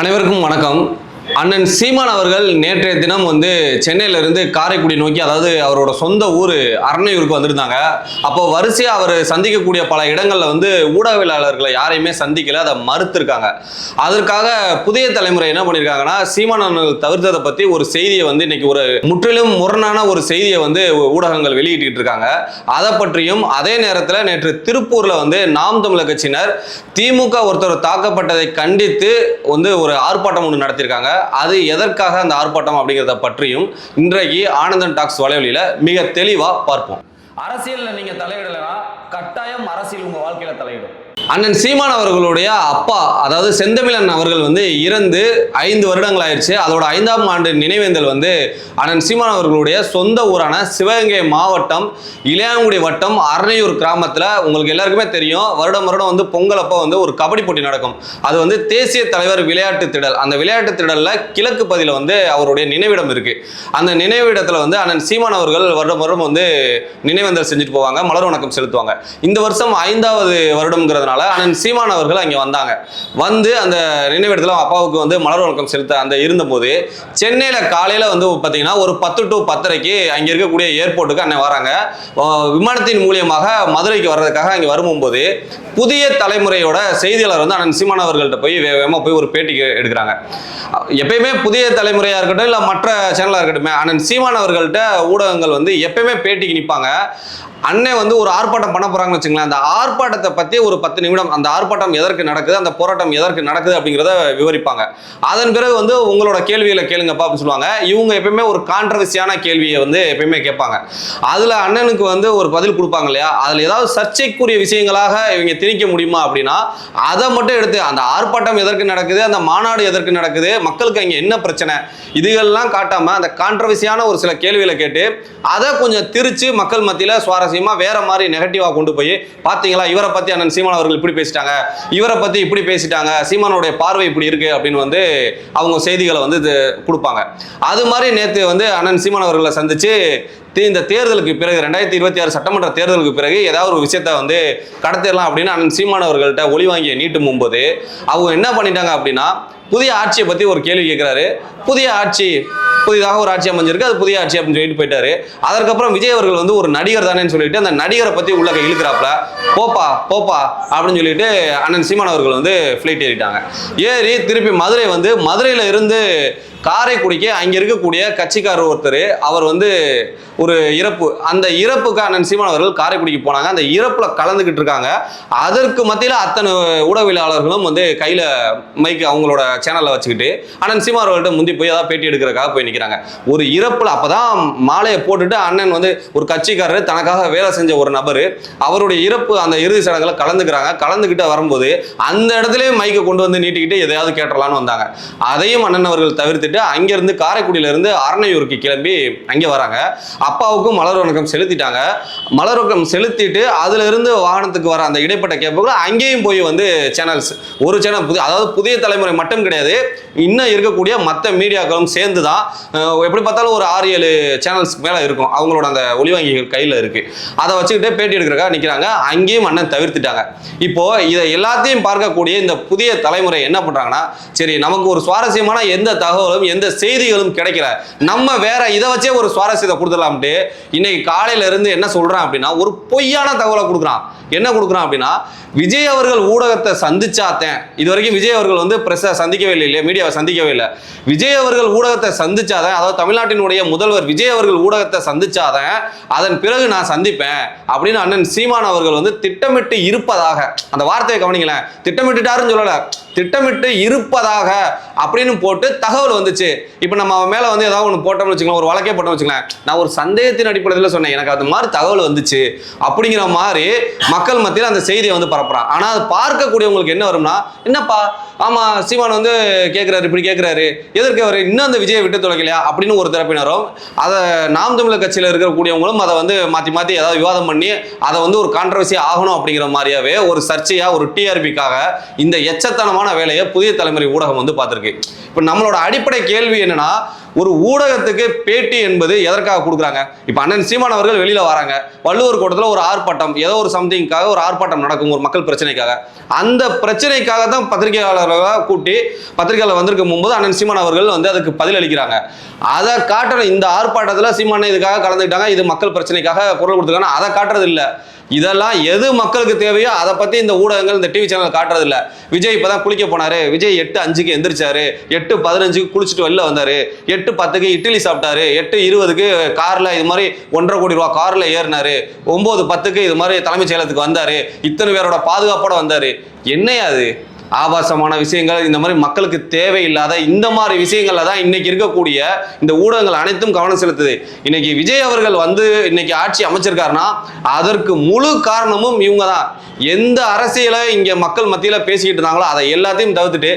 அனைவருக்கும் வணக்கம். அண்ணன் சீமான் அவர்கள் நேற்றைய தினம் சென்னையிலிருந்து காரைக்குடி நோக்கி, அதாவது அவரோட சொந்த ஊர் அரணையூருக்கு வந்திருந்தாங்க. அப்போ வரிசையா அவர் சந்திக்கக்கூடிய பல இடங்கள்ல ஊடகவியலாளர்களை யாரையுமே சந்திக்கல, அதை மறுத்திருக்காங்க. அதற்காக புதிய தலைமுறை என்ன பண்ணியிருக்காங்கன்னா, சீமான் அவர்கள் தவிர்த்ததை பத்தி ஒரு செய்தியை இன்னைக்கு ஒரு முற்றிலும் முரணான ஒரு செய்தியை ஊடகங்கள் வெளியிட்டு இருக்காங்க. அதை பற்றியும், அதே நேரத்தில் நேற்று திருப்பூர்ல நாம் தமிழர் கட்சியினர் திமுக ஒருத்தர் தாக்கப்பட்டதை கண்டித்து ஒரு ஆர்ப்பாட்டம் ஒன்று நடத்தியிருக்காங்க. அது எதற்காக அந்த ஆர்ப்பாட்டம் அப்படிங்கிறத பற்றியும் இன்றைக்கு ஆனந்தன் டாக்ஸ் வலைவலியில மிக தெளிவா பார்ப்போம். அரசியல்ல நீங்க தலையிடலனா கட்டாயம் அரசியல் உங்க வாழ்க்கையில தலையிடும். அண்ணன் சீமான் அவர்களுடைய அப்பா, அதாவது செந்தமிழன் அவர்கள் இறந்து 5 வருடங்கள் ஆயிடுச்சு. அதோட 5ஆம் ஆண்டு நினைவேந்தல் அண்ணன் சீமான் அவர்களுடைய சொந்த ஊரான சிவகங்கை மாவட்டம் இளையாங்குடி வட்டம் அரணையூர் கிராமத்தில் உங்களுக்கு எல்லாருக்குமே தெரியும். வருடம் பொங்கல் அப்போ ஒரு கபடி போட்டி நடக்கும். அது தேசிய தலைவர் விளையாட்டு திடல். அந்த விளையாட்டு திடல்ல கிழக்கு பகுதியில் அவருடைய நினைவிடம் இருக்கு. அந்த நினைவிடத்தில் அண்ணன் சீமான் அவர்கள் வருடம் நினைவேந்தல் செஞ்சுட்டு போவாங்க, மலர் வணக்கம் செலுத்துவாங்க. இந்த வருஷம் 5வது வருடம்ங்கிறதுனால அண்ணன் சீமான் அவர்கள் அங்கே வந்தாங்க. அந்த நினைவிடத்தில் அப்பாவுக்கு மலர் வணக்கம் செலுத்த இருந்தபோது சென்னையில் காலையில் பார்த்தீங்கன்னா ஒரு 10 to 10:30 அங்கே இருக்கக்கூடிய ஏர்போர்ட்டுக்கு அண்ணன் வராங்க. விமானத்தின் மூலியமாக மதுரைக்கு வர்றதுக்காக அங்கே வரும்போது புதிய தலைமுறையோட செய்தியாளர் அண்ணன் சீமான் அவர்கள்ட்ட போய் வேகமாக போய் ஒரு பேட்டி எடுக்கிறாங்க. எப்பயுமே புதிய தலைமுறையாக இருக்கட்டும் இல்லை மற்ற சேனலாக இருக்கட்டும், அண்ணன் சீமான் அவர்கள்ட்ட ஊடகங்கள் எப்பயுமே பேட்டிக்கு நிற்பாங்க. அண்ணன் ஒரு ஆர்ப்பாட்டம் பண்ண போறாங்கன்னு வச்சுங்களேன், அந்த ஆர்ப்பாட்டத்தை பற்றி ஒரு 10 நிமிடம், அந்த ஆர்ப்பாட்டம் எதற்கு நடக்குது, அந்த போராட்டம் எதற்கு நடக்குது அப்படிங்கிறத விவரிப்பாங்க. அதன் பிறகு உங்களோட கேள்விகளை கேளுங்கப்பா அப்படின்னு சொல்லுவாங்க. இவங்க எப்பயுமே ஒரு கான்ட்ரவர்சியான கேள்வியை எப்பயுமே கேட்பாங்க. அதுல அண்ணனுக்கு ஒரு பதில் கொடுப்பாங்க இல்லையா, அதுல ஏதாவது சர்ச்சைக்குரிய விஷயங்களாக இவங்க திணிக்க முடியுமா அப்படின்னா அதை மட்டும் எடுத்து, அந்த ஆர்ப்பாட்டம் எதற்கு நடக்குது, அந்த மாநாடு எதற்கு நடக்குது, மக்களுக்கு அங்கே என்ன பிரச்சனை, இதுகள்லாம் காட்டாம அந்த கான்ட்ரவர்சியான ஒரு சில கேள்விகளை கேட்டு அதை கொஞ்சம் திரிச்சு மக்கள் மத்தியில் சுவாரஸ்யமா வேற மாதிரி நெகட்டிவா கொண்டு போய், பாத்தீங்களா இவரை பத்தி அண்ணன் சீமான் அவர்கள் இப்படி பேசிட்டாங்க, இவரை பத்தி இப்படி பேசிட்டாங்க, சீமானோட பார்வை இப்படி இருக்கு அப்படின்னு அவங்க செய்திகளை கொடுப்பாங்க. அது மாதிரி நேற்று அண்ணன் சீமான் அவர்களை சந்திச்சு இந்த தேர்தலுக்கு பிறகு 2026 சட்டமன்ற தேர்தலுக்கு பிறகு ஏதாவது ஒரு விஷயத்த கடத்திடலாம் அப்படின்னு அண்ணன் சீமான் அவர்கள்ட்ட ஒளி வாங்கிய நீட்டும் போது அவங்க என்ன பண்ணிட்டாங்க அப்படின்னா, புதிய ஆட்சியை பத்தி ஒரு கேள்வி கேட்கிறாரு. புதிய ஆட்சி, புதிதாக ஒரு ஆட்சி அமைஞ்சிருக்கு, அது புதிய ஆட்சி அப்படின்னு சொல்லிட்டு போயிட்டாரு. அதற்கப்புறம் விஜய் அவர்கள் ஒரு நடிகர் தானேன்னு சொல்லிட்டு அந்த நடிகரை பத்தி உள்ள இழுக்கிறாப்ல, போப்பா போப்பா அப்படின்னு சொல்லிட்டு அண்ணன் சீமான் அவர்கள் ஃபிளைட் ஏறிட்டாங்க. ஏறி திருப்பி மதுரை மதுரையில இருந்து காரைக்குடிக்கு அங்க இருக்கக்கூடிய கட்சிக்காரர் ஒருத்தர், அவர் ஒரு இறப்பு, அந்த இறப்புக்கு அண்ணன் சீமான் அவர்கள் காரைக்குடிக்கு போனாங்க. அந்த இறப்புல கலந்துகிட்டு இருக்காங்க. அதற்கு மத்தியில் அத்தனை ஊடகவியலாளர்களும் கையில மைக்கு அவங்களோட சேனல்ல வச்சுக்கிட்டு அண்ணன் சீமான் அவர்கள்ட்ட முந்தி போய் ஏதாவது பேட்டி எடுக்கிறதுக்காக போய் நிற்கிறாங்க. ஒரு இறப்புல அப்பதான் மாலையை போட்டுட்டு அண்ணன் ஒரு கட்சிக்காரர், தனக்காக வேலை செஞ்ச ஒரு நபர், அவருடைய இறப்பு அந்த இறுதி சடங்குல கலந்துக்கிறாங்க. கலந்துகிட்டு வரும்போது அந்த இடத்துலயே மைக்கை கொண்டு நீட்டிக்கிட்டு எதையாவது கேட்டலான்னு வந்தாங்க. அதையும் அண்ணன் அவர்கள் தவிர்த்துட்டு அங்கிருந்து காரைக்குடியில இருந்து அரணையூருக்கு கிளம்பி அங்கே வராங்க. அப்பாவுக்கும் மலர் வணக்கம் செலுத்திட்டாங்க. மலர் வணக்கம் செலுத்திட்டு அதுல இருந்து வாகனத்துக்கு வர அந்த இடைப்பட்ட கேப்புகளை அங்கேயும் போய் சேனல்ஸ், ஒரு சேனல் அதாவது புதிய தலைமுறை மட்டும் கிடையாது, இன்னும் இருக்கக்கூடிய மற்ற மீடியாக்களும் சேர்ந்து தான் எப்படி பார்த்தாலும் ஒரு 6-7 சேனல்ஸ் மேல இருக்கும். அவங்களோட அந்த ஒளிவாங்கிகள் கையில இருக்கு. அதை வச்சுக்கிட்டே பேட்டி எடுக்கிறக்காக நிற்கிறாங்க. அங்கேயும் அண்ணன் தவிர்த்துட்டாங்க. இப்போ இதை எல்லாத்தையும் பார்க்கக்கூடிய இந்த புதிய தலைமுறை என்ன பண்றாங்கன்னா, சரி நமக்கு ஒரு சுவாரஸ்யமான எந்த தகவலும் எந்த செய்திகளும் கிடைக்கல, நம்ம வேற இதை வச்சே ஒரு சுவாரஸ்யத்தை கொடுத்துடலாம்ட்டு இன்னைக்கு காலையில இருந்து என்ன சொல்றான் அப்படின்னா, ஒரு பொய்யான தகவலை கொடுக்குறான். என்ன கொடுக்குறான் அப்படின்னா, விஜய் அவர்கள் ஊடகத்தை சந்திச்சாத்தேன், இது வரைக்கும் விஜய் அவர்கள் பிரஸ்ஸை சந்திக்கவே இல்லை, மீடியாவை சந்திக்கவே இல்லை. விஜய் அவர்கள் ஊடகத்தை சந்திச்சாதான், அதாவது தமிழ்நாட்டினுடைய முதல்வர் விஜய் அவர்கள் ஊடகத்தை சந்திச்சாதான் அதன் பிறகு நான் சந்திப்பேன் அப்படின்னு அண்ணன் சீமான் அவர்கள் திட்டமிட்டு இருப்பதாக, அந்த வார்த்தையை கவனிங்களேன், திட்டமிட்டுட்டாருன்னு சொல்லல, திட்டமிட்டு இருப்பதாக அப்படின்னு போட்டு தகவல் வந்துச்சு. இப்போ நம்ம மேல ஏதாவது ஒன்று போட்டோம்னு வச்சுக்கலாம், ஒரு வழக்கே போட்டோம்னு வச்சுக்கலாம், நான் ஒரு சந்தேகத்தின் அடிப்படையில் சொன்னேன், எனக்கு அது மாதிரி தகவல் வந்துச்சு அப்படிங்கிற மாதிரி மக்கள் மத்தியில் அந்த செய்தியை பரப்புறான். ஆனா அது பார்க்கக்கூடியவங்களுக்கு என்ன வரும்னா, என்னப்பா ஆமா சீமான் கேட்கிறாரு, இப்படி கேட்கிறாரு, எதற்கு அவர் இன்னும் அந்த விஜயை விட்டு தொலைக்கலையா அப்படின்னு ஒரு தரப்பினரும், அதை நாம் தமிழர் கட்சியில் இருக்கக்கூடியவங்களும் அதை மாற்றி மாற்றி ஏதாவது விவாதம் பண்ணி அதை ஒரு கான்ட்ரவர்சி ஆகணும் அப்படிங்கிற மாதிரியாவே ஒரு சர்ச்சையா ஒரு டிஆர்பிக்காக இந்த எச்சத்தனமான வேலையை புதிய தலைமுறை ஊடகம் பார்த்திருக்கு. இப்ப நம்மளோட அடிப்படை கேள்வி என்னன்னா, ஒரு ஊடகத்துக்கு பேட்டி என்பது எதற்காக கொடுக்குறாங்க? இப்போ அண்ணன் சீமான் அவர்கள் வெளியில வராங்க, வள்ளுவர் கோட்டத்தில் ஒரு ஆர்ப்பாட்டம், ஏதோ ஒரு சம்திங் அப்படிங்கிறதுக்காக ஒரு ஆர்ப்பாட்டம் நடக்கும், ஒரு மக்கள் பிரச்சனைக்காக. அந்த பிரச்சனைக்காக தான் பத்திரிகையாளர்களாக கூட்டி பத்திரிகையாளர் வந்திருக்கும் போது அண்ணன் சீமான் அவர்கள் வந்து அதுக்கு பதில் அளிக்கிறாங்க. அதை காட்டணும். இந்த ஆர்ப்பாட்டத்தில் சீமான் இதுக்காக கலந்துக்கிட்டாங்க, இது மக்கள் பிரச்சனைக்காக குரல் கொடுத்துருக்காங்க, அதை காட்டுறது இல்லை. இதெல்லாம் எது மக்களுக்கு தேவையோ அதை பற்றி இந்த ஊடகங்கள், இந்த டிவி சேனல் காட்டுறது இல்லை. விஜய் இப்போ தான் குளிக்க போனார், விஜய் 8:05 எந்திரிச்சாரு, 8:15 குளிச்சுட்டு வெளில வந்தார், 8:10 இட்லி சாப்பிட்டாரு, 8:20 காரில் இது மாதிரி 1.5 கோடி ரூபா காரில் ஏறினாரு, 9:10 இது மாதிரி தலைமைச் செயலகத்துக்கு வந்தார், இத்தனை பேரோட பாதுகாப்போட வந்தார். என்னையா அது? ஆபாசமான விஷயங்கள், இந்த மாதிரி மக்களுக்கு தேவையில்லாத இந்த மாதிரி விஷயங்கள்ல தான் இன்னைக்கு இருக்கக்கூடிய இந்த ஊடகங்கள் அனைத்தும் கவனம் செலுத்துது. இன்னைக்கு விஜய் அவர்கள் வந்து இன்னைக்கு ஆட்சி அமைச்சிருக்காருன்னா அதற்கு முழு காரணமும் இவங்க தான். எந்த அரசியலை இங்க மக்கள் மத்தியில பேசிக்கிட்டு இருந்தாங்களோ அதை எல்லாத்தையும் தவிர்த்துட்டு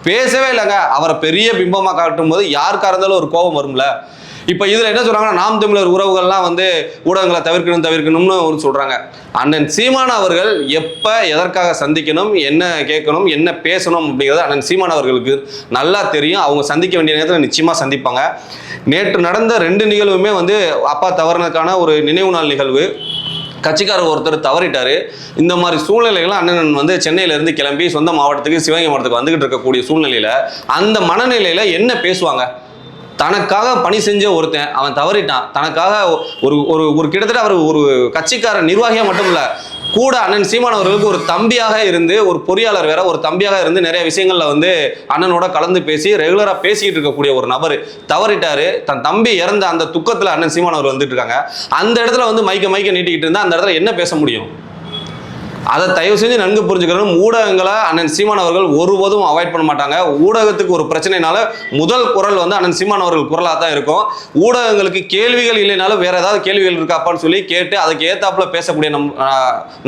பேசவே இல்லைங்க. அவரை பெரிய பிம்பமா காட்டும் போது யாருக்கா இருந்தாலும் ஒரு கோபம் வரும்ல. இப்போ இதில் என்ன சொல்கிறாங்கன்னா, நாம் தமிழர் உறவுகள்லாம் வந்து ஊடகங்களை தவிர்க்கணும்னு ஒரு சொல்கிறாங்க. அண்ணன் சீமான் அவர்கள் எப்போ எதற்காக சந்திக்கணும், என்ன கேட்கணும், என்ன பேசணும் அப்படிங்கிறது அண்ணன் சீமான் அவர்களுக்கு நல்லா தெரியும். அவங்க சந்திக்க வேண்டிய நேரத்தில் நிச்சயமாக சந்திப்பாங்க. நேற்று நடந்த 2 நிகழ்வுமே வந்து அப்பா தவறுனதுக்கான ஒரு நினைவு நாள் நிகழ்வு. கட்சிக்காரர் ஒருத்தர் தவறிட்டாரு. இந்த மாதிரி சூழ்நிலைகள் அண்ணன் வந்து சென்னையிலேருந்து கிளம்பி சொந்த மாவட்டத்துக்கு, சிவகங்கை மாவட்டத்துக்கு வந்துகிட்டு இருக்கக்கூடிய சூழ்நிலையில் அந்த மனநிலையில் என்ன பேசுவாங்க? தனக்காக பணி செஞ்ச ஒருத்தன் அவன் தவறிட்டான், தனக்காக ஒரு ஒரு ஒரு கிட்டத்தட்ட அவர் ஒரு கட்சிக்கார நிர்வாகியாக மட்டும் இல்லை, கூட அண்ணன் சீமான் அவர்களுக்கு ஒரு தம்பியாக இருந்து, ஒரு பொறியாளர் வேற ஒரு தம்பியாக இருந்து நிறைய விஷயங்கள்ல வந்து அண்ணனோட கலந்து பேசி ரெகுலரா பேசிக்கிட்டு இருக்கக்கூடிய ஒரு நபர் தவறிட்டாரு. தன் தம்பி இறந்த அந்த துக்கத்துல அண்ணன் சீமான் அவர் வந்துட்டு இருக்காங்க. அந்த இடத்துல வந்து மைக்க நீட்டிக்கிட்டு இருந்தா அந்த இடத்துல என்ன பேச முடியும்? அதை தயவு செஞ்சு நன்கு புரிஞ்சுக்கணும். ஊடகங்களை அண்ணன் சீமான் அவர்கள் ஒருபோதும் அவாய்ட் பண்ண மாட்டாங்க. ஊடகத்துக்கு ஒரு பிரச்சனைனால முதல் குரல் வந்து அண்ணன் சீமான் அவர்கள் குரலாக தான் இருக்கும். ஊடகங்களுக்கு கேள்விகள் இல்லைனாலும் வேற ஏதாவது கேள்விகள் இருக்காப்பான்னு சொல்லி கேட்டு அதுக்கு ஏத்தாப்புல பேசக்கூடிய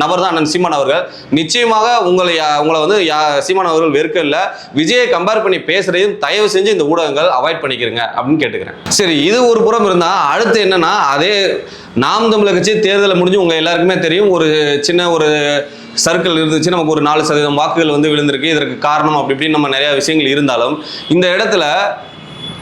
நபர் தான் அண்ணன் சீமான் அவர்கள். நிச்சயமாக உங்களை வந்து சீமான் அவர்கள் வெறுக்க இல்லை. விஜயை கம்பேர் பண்ணி பேசுறதையும் தயவு செஞ்சு இந்த ஊடகங்கள் அவாய்ட் பண்ணிக்கிறங்க அப்படின்னு கேட்டுக்கிறேன். சரி, இது ஒரு புறம் இருந்தா அடுத்து என்னன்னா, அதே நாம் தமிழர் கட்சி தேர்தலை முடிஞ்சு உங்க எல்லாருக்குமே தெரியும், ஒரு சின்ன ஒரு சர்க்கிள் இருந்துச்சு, நமக்கு ஒரு 4% வாக்குகள் வந்து விழுந்திருக்கு. இதற்கு காரணம் அப்படி இப்படின்னு நம்ம நிறைய விஷயங்கள் இருந்தாலும் இந்த இடத்துல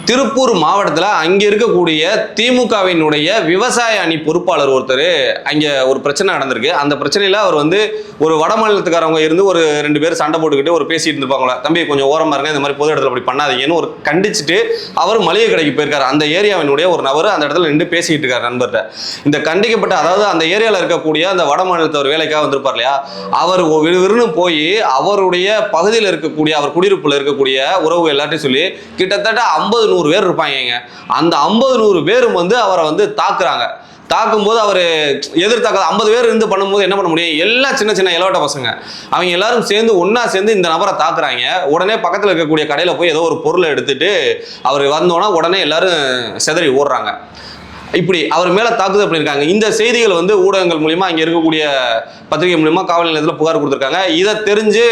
திருப்பூர் மாவட்டத்தில் அங்கே இருக்கக்கூடிய திமுகவினுடைய விவசாய அணி பொறுப்பாளர் ஒருத்தர் அங்கே ஒரு பிரச்சனை நடந்திருக்கு. அந்த பிரச்சனையில் அவர் வந்து ஒரு வட மாநிலத்துக்காரவங்க இருந்து ஒரு 2 பேர் சண்டை போட்டுக்கிட்டு ஒரு பேசிட்டு இருப்பாங்களா, தம்பி கொஞ்சம் ஓரமாக இருங்க, இந்த மாதிரி பொது இடத்துல அப்படி பண்ணாதீங்கன்னு ஒரு கண்டிச்சுட்டு அவர் மளிகை கடைக்கு போயிருக்காரு. அந்த ஏரியாவினுடைய ஒரு நபர் அந்த இடத்துல நின்று பேசிக்கிட்டு இருக்காரு நண்பர்கிட்ட. இந்த கண்டிக்கப்பட்ட, அதாவது அந்த ஏரியாவில் இருக்கக்கூடிய அந்த வட மாநிலத்தவர் வேலைக்காக வந்திருப்பார் இல்லையா, அவர் விறுவிறுன்னு போய் அவருடைய பகுதியில் இருக்கக்கூடிய, அவர் குடியிருப்பில் இருக்கக்கூடிய உறவு எல்லாத்தையும் சொல்லி கிட்டத்தட்ட 50-100 பேர் இருப்பாங்க. அந்த 50-100 பேரும் வந்து அவரை வந்து தாக்குறாங்க. தாக்கும்போது அவர் எதிர்த்தாக்க 50 பேர் இருந்து பண்ணும்போது என்ன பண்ண முடியும்? எல்லாம் சின்ன சின்ன இளவட்ட பசங்க, அவங்க எல்லாரும் சேர்ந்து ஒன்னா சேர்ந்து இந்த நபரை தாக்குறாங்க. உடனே பக்கத்தில் இருக்கக்கூடிய கடையில் போய் ஏதோ ஒரு பொருளை எடுத்துட்டு அவர் வந்தோன்னா உடனே எல்லாரும் சிதறி ஓடுறாங்க. இப்படி அவர் மேல தாக்குதல் பண்ணியிருக்காங்க. இந்த செய்திகள் வந்து ஊடகங்கள் மூலியமா இங்க இருக்கக்கூடிய பத்திரிகை மூலியமா காவல் நிலையத்தில் புகார் கொடுத்திருக்காங்க. இதை தெரிஞ்சு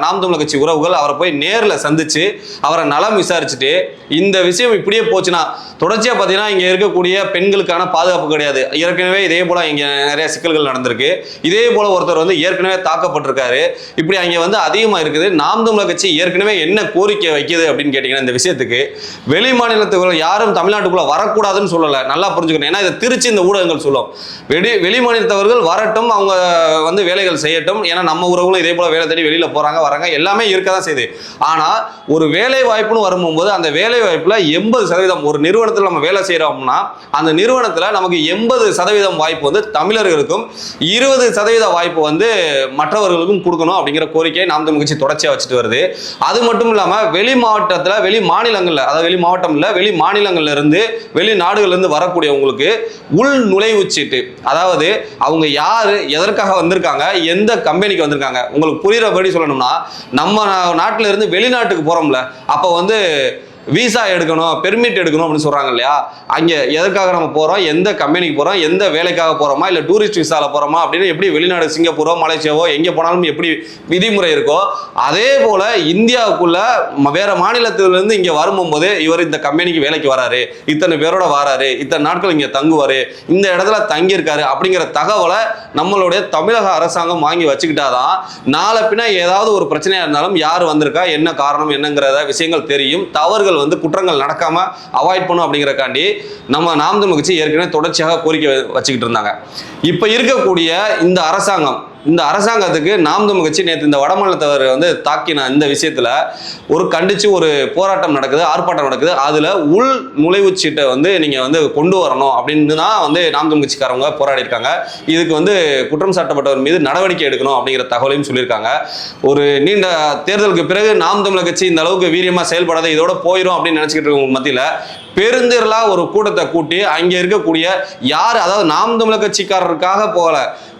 நாம் தமிழர் கட்சி உறவுகள் அவரை போய் நேரில் சந்திச்சு அவரை நலம் விசாரிச்சுட்டு, இந்த விஷயம் இப்படியே போச்சுன்னா தொடர்ச்சியா பார்த்தீங்கன்னா இங்க இருக்கக்கூடிய பெண்களுக்கான பாதுகாப்பு கிடையாது. ஏற்கனவே இதே போல இங்க நிறைய சிக்கல்கள் நடந்திருக்கு. இதே போல ஒருத்தர் வந்து ஏற்கனவே தாக்கப்பட்டிருக்காரு. இப்படி அங்கே வந்து அதிகமாக இருக்குது. நாம் தமிழர் கட்சி ஏற்கனவே என்ன கோரிக்கை வைக்குது அப்படின்னு கேட்டீங்கன்னா, இந்த விஷயத்துக்கு வெளி மாநிலத்துக்குள்ள யாரும் தமிழ்நாட்டுக்குள்ள வரக்கூடாதுன்னு சொல்லலை, நல்லா புரிஞ்சுக்கணும். ஏன்னா இதை திருச்சி இந்த ஊடகங்கள் சொல்லும், வெளி மாநிலத்தவர்கள் வரட்டும், அவங்க வந்து வேலைகள் செய்யட்டும், ஏன்னா நம்ம உறவுகளும் இதே போல வேலை தேடி வெளியில போறாங்க வராங்க, எல்லாமே இருக்க தான் செய்யுது. ஆனா ஒரு வேலை வாய்ப்புன்னு வரும்போது அந்த வேலை வாய்ப்புல 80% ஒரு நிறுவனத்தில் நம்ம வேலை செய்யறோம்னா அந்த நிறுவனத்தில் நமக்கு 80% வாய்ப்பு வந்து தமிழர்களுக்கும் 20% வாய்ப்பு வந்து மற்றவர்களுக்கும் கொடுக்கணும் அப்படிங்கிற கோரிக்கையை நாம் தமிழர் கட்சி தொடர்ச்சியா வச்சுட்டு வருது. அது மட்டும் இல்லாம வெளி மாவட்டத்தில், வெளி மாநிலங்கள்ல, அதாவது வெளி மாவட்டம் இல்ல, வெளி மாநிலங்கள்ல இருந்து, வெளிநாடுகள்ல இருந்து வரக்கூடியவங்களுக்கு உள் நுழைவுச்சீட்டு, அதாவது அவங்க யாரு, எதற்காக வந்திருக்காங்க, எந்த கம்பெனிக்கு வந்திருக்காங்க, உங்களுக்கு புரியுறபடி சொல்லணும்னா, நம்ம நாட்டில இருந்து வெளிநாட்டுக்கு போறோம்ல, அப்ப வந்து விசா எடுக்கணும், பெர்மிட் எடுக்கணும் அப்படின்னு சொல்றாங்க இல்லையா, அங்க எதற்காக நம்ம போறோம், எந்த கம்பெனிக்கு போறோம், எந்த வேலைக்காக போறோமா, இல்ல டூரிஸ்ட் விசால போறோமா அப்படின்னு எப்படி வெளிநாடு சிங்கப்பூரோ மலேசியாவோ எங்க போனாலும் எப்படி விதிமுறை இருக்கோ, அதே போல இந்தியாவுக்குள்ள வேற மாநிலத்திலிருந்து இங்க வரும்போது இவர் இந்த கம்பெனிக்கு வேலைக்கு வராரு, இத்தனை பேரோட வராரு, இத்தனை நாட்கள் இங்க தங்குவாரு, இந்த இடத்துல தங்கி இருக்காரு அப்படிங்கிற தகவலை நம்மளுடைய தமிழக அரசாங்கம் வாங்கி வச்சுக்கிட்டாதான் நாளை பின்ன ஏதாவது ஒரு பிரச்சனையா இருந்தாலும் யார் வந்திருக்கா, என்ன காரணம், என்னங்கிறத விஷயங்கள் தெரியும். தவறுகள் வந்து குற்றங்கள் நடக்காம அவாய்ட் பண்ணும் அப்படிங்கறக்காண்டி நம்ம நாம் தமிழர் கட்சி ஏற்கனவே தொடர்ச்சியாக கோரிக்கை வச்சுக்கிட்டு இருந்தாங்க. இப்ப இருக்கக்கூடிய இந்த அரசாங்கம் இந்த அரசாங்கத்துக்கு நாம் தமிழ் கட்சி நேற்று இந்த வடமாநிலத்தவர் வந்து தாக்கின இந்த விஷயத்துல ஒரு கண்டிச்சு ஒரு போராட்டம் நடக்குது, ஆர்ப்பாட்டம் நடக்குது. அதுல உள் நுழைவுச்சீட்டை வந்து நீங்க வந்து கொண்டு வரணும் அப்படின்னு தான் வந்து நாம் தமிழ் கட்சிக்காரவங்க போராடி இருக்காங்க. இதுக்கு வந்து குற்றம் சாட்டப்பட்டவர் மீது நடவடிக்கை எடுக்கணும் அப்படிங்கிற தகவலையும் சொல்லியிருக்காங்க. ஒரு நீண்ட தேர்தலுக்கு பிறகு நாம் தமிழர் கட்சி இந்த அளவுக்கு வீரியமா செயல்படாத இதோட போயிடும் அப்படின்னு நினைச்சுக்கிட்டு இருக்கவங்க மத்தியில பெருந்திரளா ஒரு கூட்டத்தை கூட்டி அங்க இருக்கக்கூடிய யார், அதாவது நாம் தமிழர் கட்சிக்காரருக்காக போகல,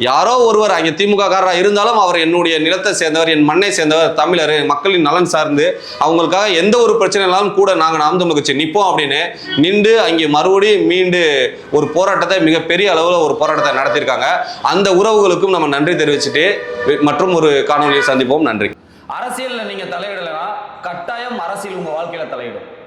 யாரோ ஒருவர் அங்கே திமுக காரராக இருந்தாலும் அவர் என்னுடைய நிலத்தை சேர்ந்தவர், என் மண்ணை சேர்ந்தவர், தமிழர், மக்களின் நலன் சார்ந்து அவங்களுக்காக எந்த ஒரு பிரச்சனை இல்லாலும் கூட நாங்கள் நாம் தமிழர் கட்சி நிற்போம் அப்படின்னு நின்று அங்கே மறுபடியும் மீண்டு ஒரு போராட்டத்தை, மிகப்பெரிய அளவில் ஒரு போராட்டத்தை நடத்தியிருக்காங்க. அந்த உறவுகளுக்கும் நம்ம நன்றி தெரிவிச்சுட்டு மற்றும் ஒரு காணொலியை சந்திப்போம். நன்றி. அரசியலில் நீங்கள் தலையிடலைன்னா கட்டாயம் அரசியல் உங்கள் வாழ்க்கையில் தலையிடும்.